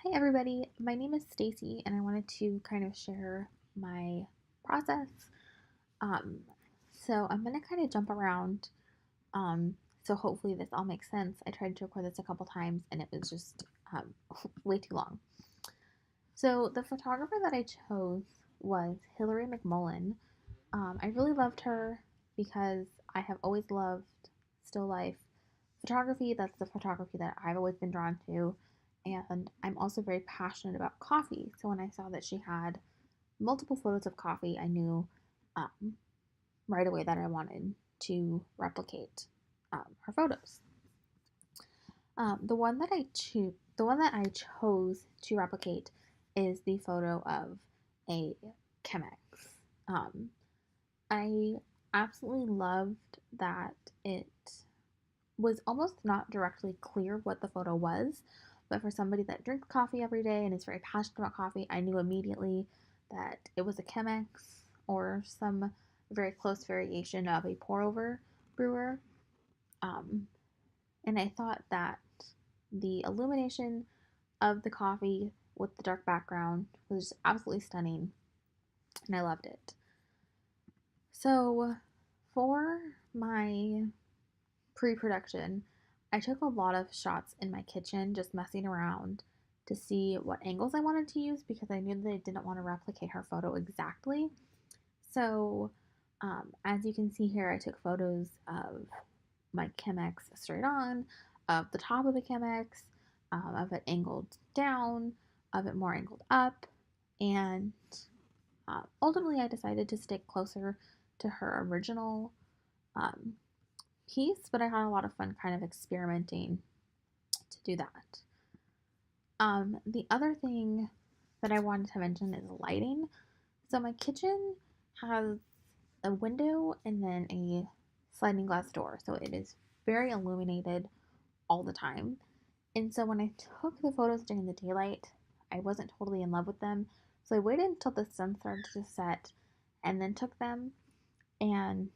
Hi everybody, my name is Stacie and I wanted to kind of share my process. Um, so I'm gonna kind of jump around. Um, so hopefully this all makes sense. I tried to record this a couple times and it was just way too long. So the photographer that I chose was Hillary McMullen. I really loved her because I have always loved still life photography. That's the photography that I've always been drawn to. And I'm also very passionate about coffee. So when I saw that she had multiple photos of coffee, I knew um, right away that I wanted to replicate her photos. The one that I chose to replicate is the photo of a Chemex. Um, I absolutely loved that it was almost not directly clear what the photo was, but for somebody that drinks coffee every day and is very passionate about coffee, I knew immediately that it was a Chemex or some very close variation of a pour over brewer. Um, and I thought that the illumination of the coffee with the dark background was absolutely stunning, and I loved it. So, for my pre production, I took a lot of shots in my kitchen just messing around to see what angles I wanted to use because I knew that I didn't want to replicate her photo exactly. So, as you can see here, I took photos of my Chemex straight on, of the top of the Chemex, of it angled down, of it more angled up, and ultimately I decided to stick closer to her original um, piece, but I had a lot of fun kind of experimenting to do that. The other thing that I wanted to mention is lighting. So my kitchen has a window and then a sliding glass door, so it is very illuminated all the time. And so when I took the photos during the daylight, I wasn't totally in love with them. So I waited until the sun started to set and then took them. And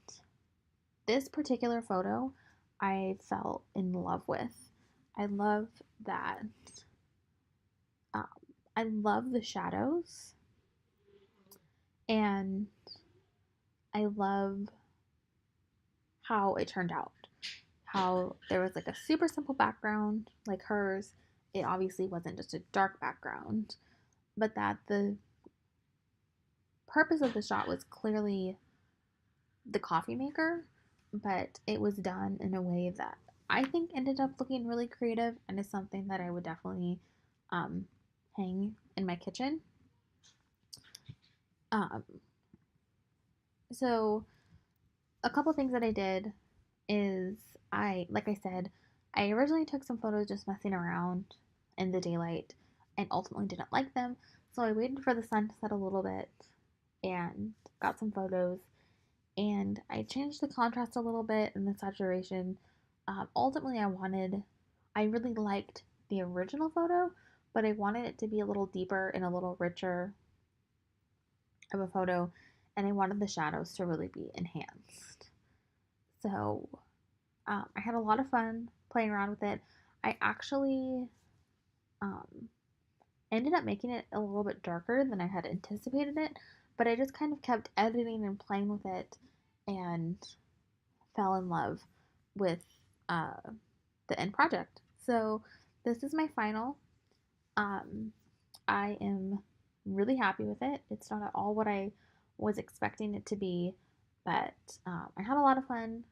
this particular photo I fell in love with. I love that. Um, I love the shadows, and I love how it turned out. How there was like a super simple background like hers. It obviously wasn't just a dark background, but that the purpose of the shot was clearly the coffee maker, but it was done in a way that I think ended up looking really creative and is something that I would definitely um, hang in my kitchen. Um, so a couple things that I did is like I said, I originally took some photos just messing around in the daylight and ultimately didn't like them. So I waited for the sun to set a little bit and got some photos, and I changed the contrast a little bit and the saturation. Ultimately, I really liked the original photo, but I wanted it to be a little deeper and a little richer of a photo, and I wanted the shadows to really be enhanced. So I had a lot of fun playing around with it. I actually um, ended up making it a little bit darker than I had anticipated it, but I just kind of kept editing and playing with it and fell in love with uh, the end project. So this is my final. Um, I am really happy with it. It's not at all what I was expecting it to be, but I had a lot of fun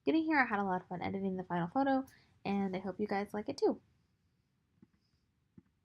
getting here. I had a lot of fun editing the final photo, and I hope you guys like it too.